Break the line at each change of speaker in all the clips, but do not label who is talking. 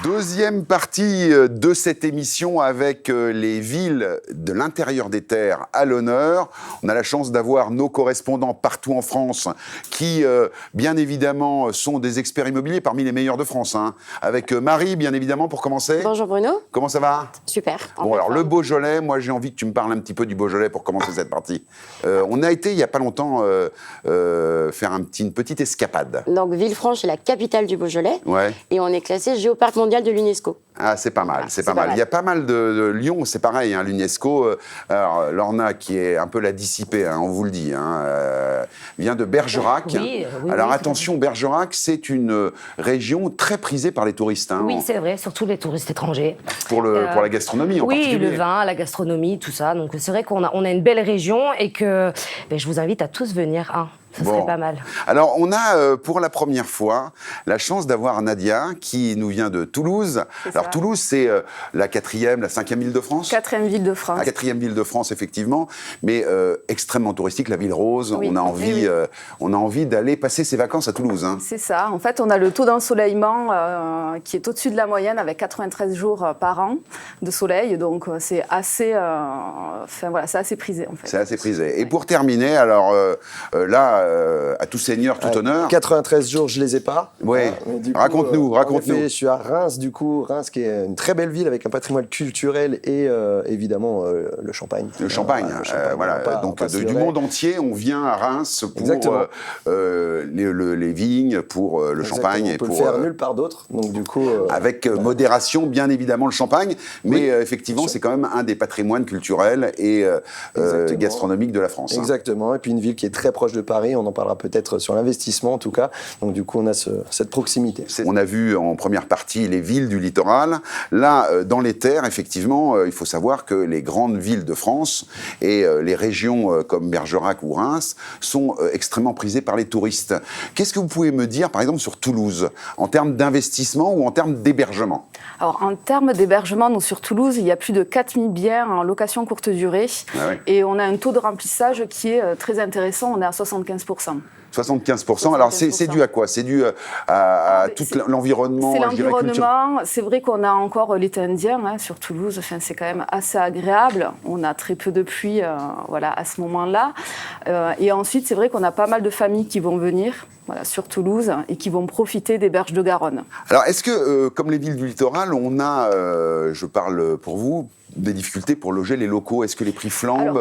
Deuxième partie de cette émission avec les villes de l'intérieur des terres à l'honneur. On a la chance d'avoir nos correspondants partout en France qui, bien évidemment, sont des experts immobiliers parmi les meilleurs de France. Avec Marie, bien évidemment, pour commencer.
Bonjour Bruno.
Comment ça va ?
Super.
Bon, alors le Beaujolais, moi j'ai envie que tu me parles un petit peu du Beaujolais pour commencer cette partie. On a été, il n'y a pas longtemps, faire une petite escapade.
Donc Villefranche est la capitale du Beaujolais.
Ouais.
Et on est classé Géoparc mondial de l'UNESCO.
Ah, c'est pas mal,
Voilà,
c'est pas mal. Il y a pas mal de Lyon, c'est pareil, l'UNESCO. Alors, Lorna, qui est un peu la dissipée, on vous le dit, vient de Bergerac.
Oui,
alors,
oui,
attention, Bergerac, c'est une région très prisée par les touristes.
Oui, c'est vrai, surtout les touristes étrangers.
Pour la gastronomie, en particulier.
Oui, le vin, la gastronomie, tout ça. Donc, c'est vrai qu'on a une belle région et que je vous invite à tous venir. Ça serait pas mal.
Alors, on a, pour la première fois, la chance d'avoir Nadia, qui nous vient de Toulouse. Alors, Toulouse, c'est la 4e, la 5e ville de France.
4e ville de France.
La 4e ville de France, effectivement, mais extrêmement touristique, la ville rose.
Oui.
On a envie d'aller passer ses vacances à Toulouse.
C'est ça. En fait, on a le taux d'ensoleillement qui est au-dessus de la moyenne, avec 93 jours par an de soleil. Donc, c'est assez, c'est assez prisé, en fait.
C'est assez prisé. Et pour terminer, alors là, à tout seigneur, tout honneur.
93 jours, je les ai pas.
Ouais. Raconte-nous.
Je suis à Reims, du coup. Reims, qui est une très belle ville avec un patrimoine culturel et évidemment le champagne.
Le champagne. Donc, du monde entier, on vient à Reims pour les vignes, pour le champagne.
On peut le faire nulle part d'autre. Donc, du coup.
Avec modération, bien évidemment, le champagne. Mais effectivement, c'est quand même un des patrimoines culturels et gastronomiques de la France.
Exactement. Et puis, une ville qui est très proche de Paris. On en parlera peut-être sur l'investissement, en tout cas. Donc, du coup, on a cette proximité.
On a vu en première partie les villes du littoral. Là, dans les terres, effectivement, il faut savoir que les grandes villes de France et les régions comme Bergerac ou Reims sont extrêmement prisées par les touristes. Qu'est-ce que vous pouvez me dire, par exemple, sur Toulouse, en termes d'investissement ou en termes d'hébergement ?
Alors, en termes d'hébergement, nous, sur Toulouse, il y a plus de 4000 biens en location courte durée. Et on a un taux de remplissage qui est très intéressant. On est à 75%.
75%. Alors, c'est dû à quoi ? C'est dû à tout l'environnement.
C'est l'environnement. C'est vrai qu'on a encore l'été indien sur Toulouse. Enfin, c'est quand même assez agréable. On a très peu de pluie à ce moment-là. Et ensuite, c'est vrai qu'on a pas mal de familles qui vont venir sur Toulouse et qui vont profiter des berges de Garonne.
Alors, est-ce que, comme les villes du littoral, on a, je parle pour vous, des difficultés pour loger les locaux? Est-ce que les prix flambent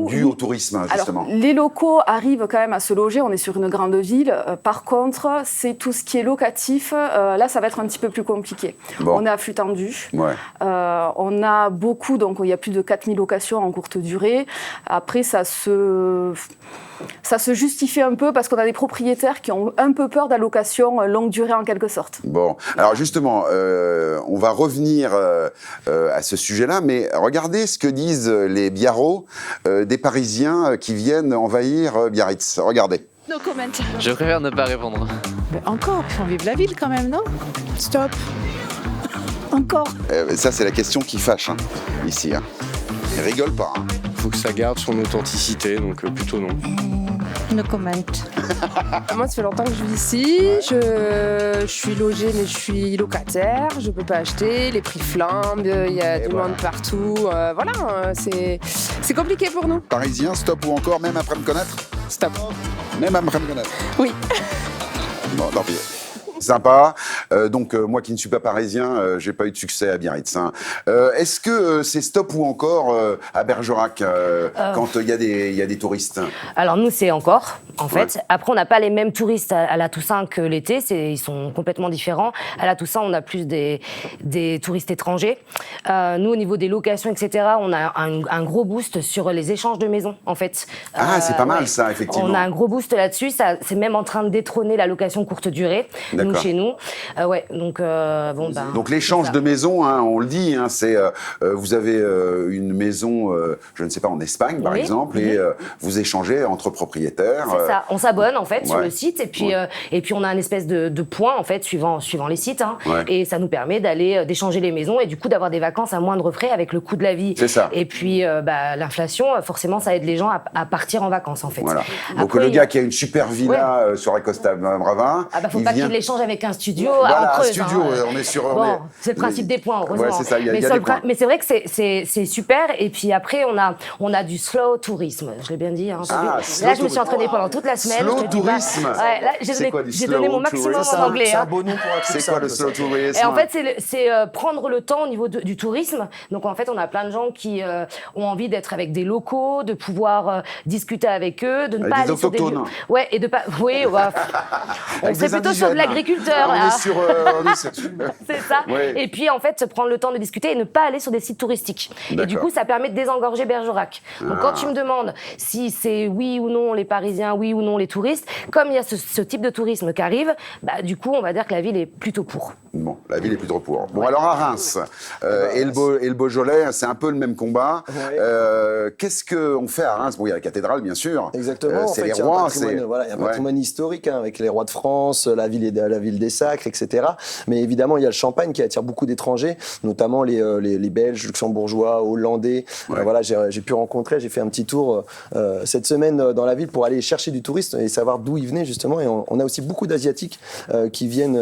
dus au tourisme, justement?
Alors, les locaux arrivent quand même à se loger. On est sur une grande ville. Par contre, c'est tout ce qui est locatif. Là, ça va être un petit peu plus compliqué.
Bon.
On est à flux tendu.
Ouais.
On a beaucoup, donc il y a plus de 4000 locations en courte durée. Après, ça se justifie un peu parce qu'on a des propriétaires qui ont un peu peur de la location longue durée en quelque sorte.
Bon, alors justement, on va revenir à ce sujet-là, mais regardez ce que disent les biarros des Parisiens qui viennent envahir Biarritz. Regardez.
No comment.
Je préfère ne pas répondre.
Mais encore, on vive la ville quand même, non? Stop. Encore.
Ça, c'est la question qui fâche, ici. Ils rigolent pas.
Faut que ça garde son authenticité, donc plutôt non.
No comment.
Moi, ça fait longtemps que je vis ici. Je suis logée, mais je suis locataire. Je peux pas acheter. Les prix flambent. Il y a du monde partout. C'est compliqué pour nous.
Parisien, stop ou encore, même après me connaître?
Stop.
Même après me connaître?
Oui.
Bon, tant pis. Sympa. Donc, moi qui ne suis pas parisien, j'ai pas eu de succès à Biarritz. Est-ce que c'est stop ou encore à Bergerac quand il y a des touristes?
Alors, nous, c'est encore, en fait. Après, on n'a pas les mêmes touristes à la Toussaint que l'été. Ils sont complètement différents. À la Toussaint, on a plus des touristes étrangers. Nous, au niveau des locations, etc., on a un gros boost sur les échanges de maisons, en fait.
C'est pas mal, ça, effectivement.
On a un gros boost là-dessus. C'est même en train de détrôner la location courte durée. Nous, chez nous.
Donc l'échange de maisons, on le dit, c'est vous avez une maison, je ne sais pas, en Espagne par exemple, et vous échangez entre propriétaires.
C'est ça. On s'abonne en fait sur le site et puis on a un espèce de point en fait suivant les sites et ça nous permet d'échanger les maisons et du coup d'avoir des vacances à moindre frais avec le coût de la vie.
C'est ça.
Et puis l'inflation, forcément, ça aide les gens à partir en vacances en fait.
Voilà. Donc le gars qui a une super villa sur la Costa Brava,
faut pas qu'il l'échange échange avec un studio
Voilà,
en Creuse.
un studio, on est sur...
Bon, c'est le principe des points, heureusement.
Ouais, c'est ça, il y a des points.
Mais c'est vrai que c'est super. Et puis après, on a du slow tourisme. Je l'ai bien dit. Hein,
Ah,
là, je me suis entraînée pendant toute la semaine.
Slow
je me dis,
tourisme.
Ouais, là, j'ai donné mon maximum en anglais.
C'est un
Hein.
beau nom pour un truc
C'est quoi le slow tourisme?
Et en fait, c'est prendre le temps au niveau du tourisme. Donc en fait, on a plein de gens qui ont envie d'être avec des locaux, de pouvoir discuter avec eux, de ne
Avec
pas
des
aller sur des
autochtones.
Ouais, et de pas. Oui, on
Avec
serait
des
plutôt sur de
indigènes.
l'agriculteur.
On
là.
est sur...
C'est ça.
Ouais.
Et puis en fait, prendre le temps de discuter et ne pas aller sur des sites touristiques. Et du
D'accord.
coup, ça permet de désengorger Bergerac. Donc quand tu me demandes si c'est oui ou non les Parisiens, oui ou non les touristes, comme il y a ce type de tourisme qui arrive, bah, du coup, on va dire que la ville est plutôt pour.
Bon, la ville est plutôt pour. Bon, alors à Reims et le Beaujolais, c'est un peu le même combat.
Ouais.
Qu'est-ce qu'on fait à Reims? Bon, il y a la cathédrale, bien sûr.
Exactement.
C'est
en fait,
les
il y a
rois.
un patrimoine, voilà, il y a un patrimoine historique hein, avec les rois de France, la ville des Sacres, etc. Mais évidemment, il y a le Champagne qui attire beaucoup d'étrangers, notamment les Belges, luxembourgeois, hollandais.
Ouais.
Voilà, j'ai pu rencontrer, j'ai fait un petit tour cette semaine dans la ville pour aller chercher du tourisme et savoir d'où ils venaient justement. Et on a aussi beaucoup d'Asiatiques qui viennent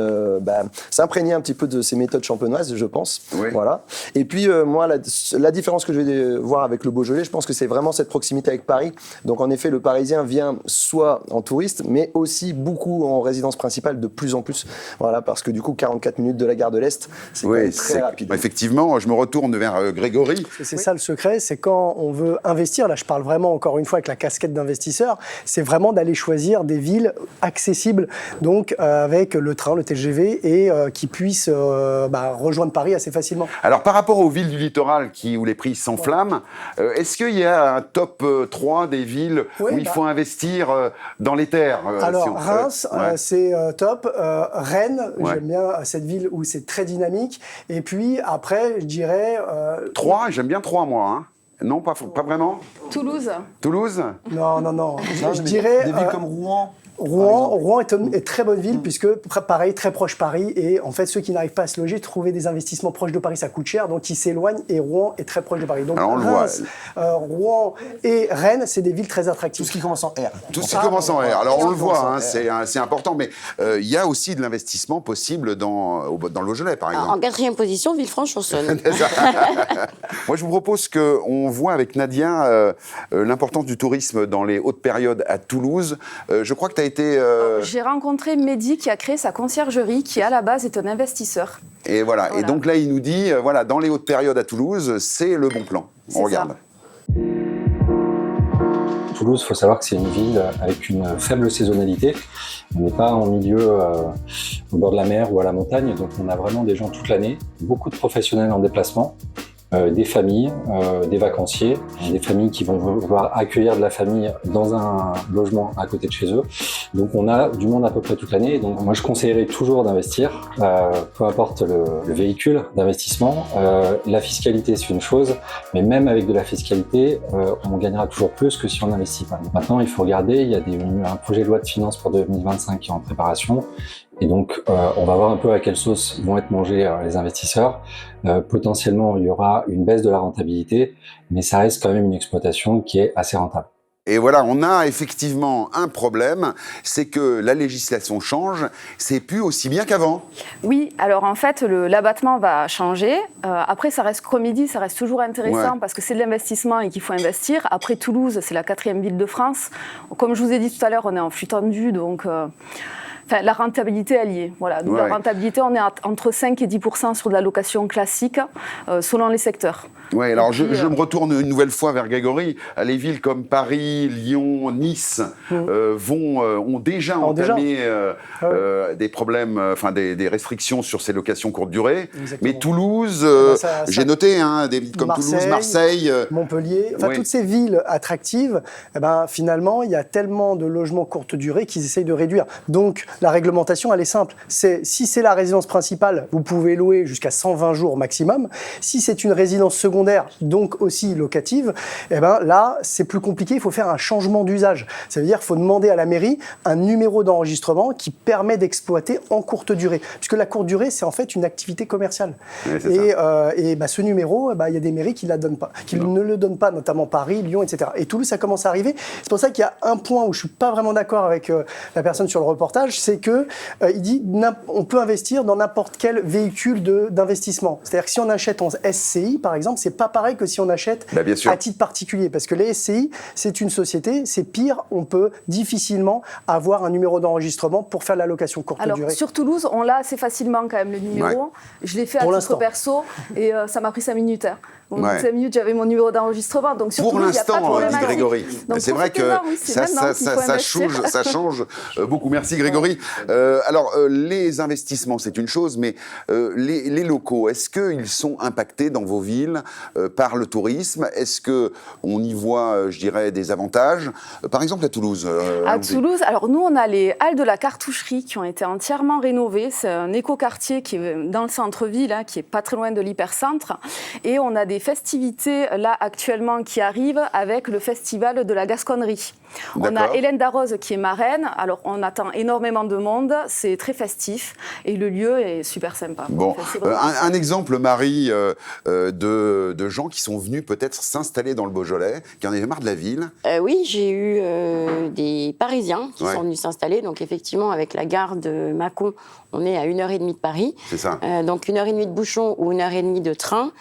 s'imprégner un petit peu de ces méthodes champenoises, je pense.
Oui.
Voilà. Et puis moi, la différence que je vais voir avec le Beaujolais, je pense que c'est vraiment cette proximité avec Paris. Donc en effet, le Parisien vient soit en touriste, mais aussi beaucoup en résidence principale de plus en plus. Voilà, parce que du coup, 44 minutes de la gare de l'Est, c'est quand même très rapide.
Effectivement, je me retourne vers Grégory.
C'est ça le secret, c'est quand on veut investir, là je parle vraiment encore une fois avec la casquette d'investisseur, c'est vraiment d'aller choisir des villes accessibles, donc avec le train, le TGV, et qui puissent rejoindre Paris assez facilement.
Alors par rapport aux villes du littoral où les prix s'enflamment, est-ce qu'il y a un top 3 des villes où il faut investir dans les terres
Alors Reims, c'est top. Rennes, j'aime bien cette ville où c'est très dynamique. Et puis après, je dirais...
3, j'aime bien 3 moi. Hein. Non, pas vraiment.
Toulouse.
Toulouse?
Non. Je dirais...
Des villes comme Rouen.
Rouen est une très bonne ville puisque, pareil, très proche Paris. Et en fait, ceux qui n'arrivent pas à se loger, trouver des investissements proches de Paris, ça coûte cher. Donc, ils s'éloignent et Rouen est très proche de Paris. Donc,
alors, on
Reims, Rouen et Rennes, c'est des villes très attractives.
Tout ce qui commence en R.
Tout ce qui commence en R. Alors, on le voit, c'est important. Mais il y a aussi de l'investissement possible dans le Beaujolais, par exemple.
En quatrième position, Villefranche-sur-Saône.
Moi, je vous propose qu'on voit avec Nadia l'importance du tourisme dans les hautes périodes à Toulouse. Je crois que tu as été...
J'ai rencontré Mehdi qui a créé sa conciergerie, qui à la base est un investisseur.
Et voilà. Et donc là, il nous dit, dans les hautes périodes à Toulouse, c'est le bon plan. On regarde.
Toulouse, il faut savoir que c'est une ville avec une faible saisonnalité. On n'est pas en milieu au bord de la mer ou à la montagne, donc on a vraiment des gens toute l'année, beaucoup de professionnels en déplacement. Des familles, des vacanciers, des familles qui vont vouloir accueillir de la famille dans un logement à côté de chez eux. Donc on a du monde à peu près toute l'année. Donc moi je conseillerais toujours d'investir, peu importe le véhicule d'investissement. La fiscalité c'est une chose, mais même avec de la fiscalité, on gagnera toujours plus que si on n'investit pas. Maintenant il faut regarder, il y a un projet de loi de finances pour 2025 qui est en préparation. Et donc, on va voir un peu à quelle sauce vont être mangés les investisseurs. Potentiellement, il y aura une baisse de la rentabilité, mais ça reste quand même une exploitation qui est assez rentable.
Et voilà, on a effectivement un problème, c'est que la législation change, c'est plus aussi bien qu'avant.
Oui, alors en fait, l'abattement va changer. Après, ça reste, comme il dit, ça reste toujours intéressant parce que c'est de l'investissement et qu'il faut investir. Après, Toulouse, c'est la 4e ville de France. Comme je vous ai dit tout à l'heure, on est en flux tendu, donc... la rentabilité, elle y est. Voilà. Donc, la rentabilité, on est entre 5 et 10% sur de la location classique, selon les secteurs.
Oui, alors je me retourne une nouvelle fois vers Grégory. Les villes comme Paris, Lyon, Nice ont déjà entamé des problèmes, des restrictions sur ces locations courte durée. Exactement. Mais Toulouse, j'ai noté des villes comme Marseille, Toulouse, Marseille,
Montpellier, toutes ces villes attractives, finalement, il y a tellement de logements courte durée qu'ils essayent de réduire. Donc, la réglementation, elle est simple. Si c'est la résidence principale, vous pouvez louer jusqu'à 120 jours maximum. Si c'est une résidence secondaire, donc aussi locative, là, c'est plus compliqué. Il faut faire un changement d'usage. Ça veut dire qu'il faut demander à la mairie un numéro d'enregistrement qui permet d'exploiter en courte durée. Puisque la courte durée, c'est en fait une activité commerciale. Et ce numéro, il y a des mairies qui ne le donnent pas, notamment Paris, Lyon, etc. Et Toulouse, ça commence à arriver. C'est pour ça qu'il y a un point où je ne suis pas vraiment d'accord avec la personne sur le reportage, c'est que il dit on peut investir dans n'importe quel véhicule d'investissement. C'est-à-dire que si on achète en SCI, par exemple, c'est pas pareil que si on achète à titre particulier, parce que les SCI, c'est une société, c'est pire, on peut difficilement avoir un numéro d'enregistrement pour faire de la location courte durée.
Alors, sur Toulouse, on l'a assez facilement quand même, le numéro. Ouais. Je l'ai fait à titre perso et ça m'a pris 5 minutes. Donc, 5 minutes, j'avais mon numéro d'enregistrement. Donc, sur Toulouse, il n'y a pas de problème.
Dit Grégory. C'est vrai que ça change beaucoup. Merci Grégory. Alors, les investissements, c'est une chose, mais les locaux, est-ce qu'ils sont impactés dans vos villes par le tourisme? Est-ce qu'on y voit, je dirais, des avantages? Par exemple, à Toulouse.
À Toulouse, alors nous, on a les halles de la cartoucherie qui ont été entièrement rénovées. C'est un écoquartier qui est dans le centre-ville, qui est pas très loin de l'hypercentre. Et on a des festivités, là, actuellement, qui arrivent avec le festival de la Gasconnerie. On a Hélène Darroze qui est marraine. Alors, on attend énormément de monde. C'est très festif. Et le lieu est super sympa.
Bon, un exemple, Marie, de gens qui sont venus peut-être s'installer dans le Beaujolais, qui en avaient marre de la ville.
Oui, j'ai eu des Parisiens qui sont venus s'installer. Donc, effectivement, avec la gare de Mâcon, on est à 1h30 de Paris.
C'est ça.
Donc, 1h30 de bouchon ou 1h30 de train,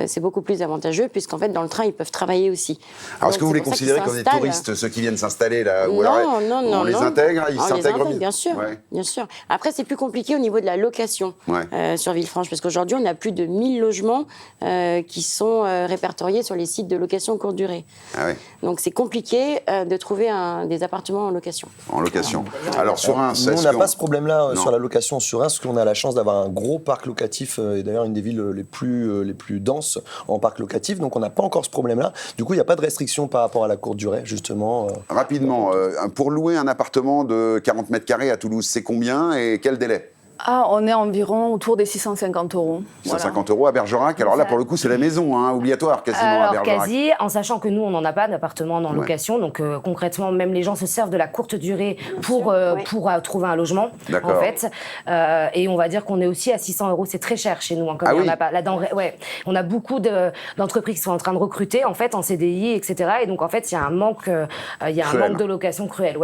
c'est beaucoup plus avantageux, puisqu'en fait, dans le train, ils peuvent travailler aussi.
Alors, est-ce que vous les considérez comme des touristes, ceux qui viennent s'installer là? Ou
non,
on les intègre? Ils s'intègrent
bien sûr, bien sûr. Après, c'est plus compliqué au niveau de la location sur Villefranche, parce qu'aujourd'hui, on a plus de 1000 logements qui sont répertoriés sur les sites de location courte durée.
Ah oui.
Donc, c'est compliqué de trouver des appartements en location.
En location. Alors, sur Reims,
nous, on n'a pas ce problème-là sur la location sur Reims, parce qu'on a la chance d'avoir un gros parc locatif, et d'ailleurs une des villes les plus denses en parc locatif, donc on n'a pas encore ce problème-là. Du coup, il n'y a pas de restriction par rapport à la courte durée, justement.
Rapidement, pour louer un appartement de 40 mètres carrés à Toulouse, c'est combien et quel délai?
On est environ autour des 650 €.
650 € à Bergerac. Alors là, pour le coup, c'est la maison, obligatoire quasiment à Bergerac.
Quasi, en sachant que nous, on n'en a pas d'appartement en location. Donc concrètement, même les gens se servent de la courte durée pour trouver un logement, en fait. Et on va dire qu'on est aussi à 600 €. C'est très cher chez nous. Comme on a pas, on a beaucoup d'entreprises qui sont en train de recruter, en fait, en CDI, etc. Et donc, en fait, il y a un manque de location cruel.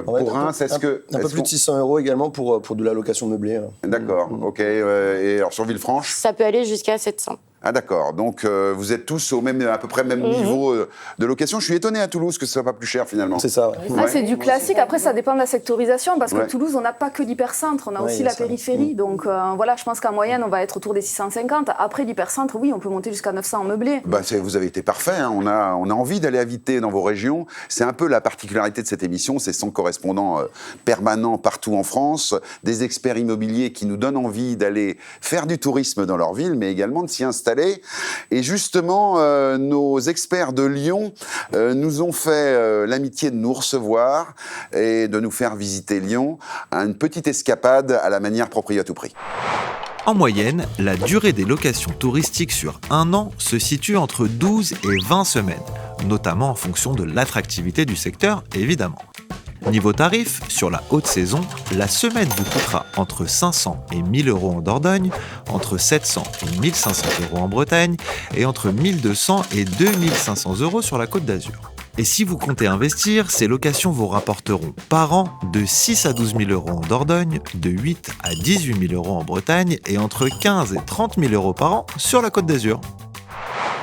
Pour Reims, est-ce que...
Un peu plus de 600 € également pour de la location meublée.
D'accord, ok. Et alors sur Villefranche?
Ça peut aller jusqu'à 700.
Ah d'accord, donc vous êtes tous à peu près même niveau de location. Je suis étonné à Toulouse que ce soit pas plus cher finalement.
C'est ça.
C'est du classique. Après, ça dépend de la sectorisation, parce que Toulouse, on n'a pas que l'hypercentre, on a aussi la périphérie. Donc voilà, je pense qu'en moyenne, on va être autour des 650. Après l'hypercentre, oui, on peut monter jusqu'à 900 en meublé. Vous
avez été parfait. On a envie d'aller habiter dans vos régions. C'est un peu la particularité de cette émission. C'est 100 correspondants permanents partout en France, des experts immobiliers qui nous donnent envie d'aller faire du tourisme dans leur ville, mais également de s'y installer. Et justement, nos experts de Lyon nous ont fait l'amitié de nous recevoir et de nous faire visiter Lyon à une petite escapade à la manière Proprio à tout prix.
En moyenne, la durée des locations touristiques sur un an se situe entre 12 et 20 semaines, notamment en fonction de l'attractivité du secteur, évidemment. Niveau tarif, sur la haute saison, la semaine vous coûtera entre 500 et 1000 € en Dordogne, entre 700 et 1500 € en Bretagne et entre 1200 et 2500 € sur la Côte d'Azur. Et si vous comptez investir, ces locations vous rapporteront par an de 6 à 12 000 € en Dordogne, de 8 à 18 000 € en Bretagne et entre 15 et 30 000 € par an sur la Côte d'Azur.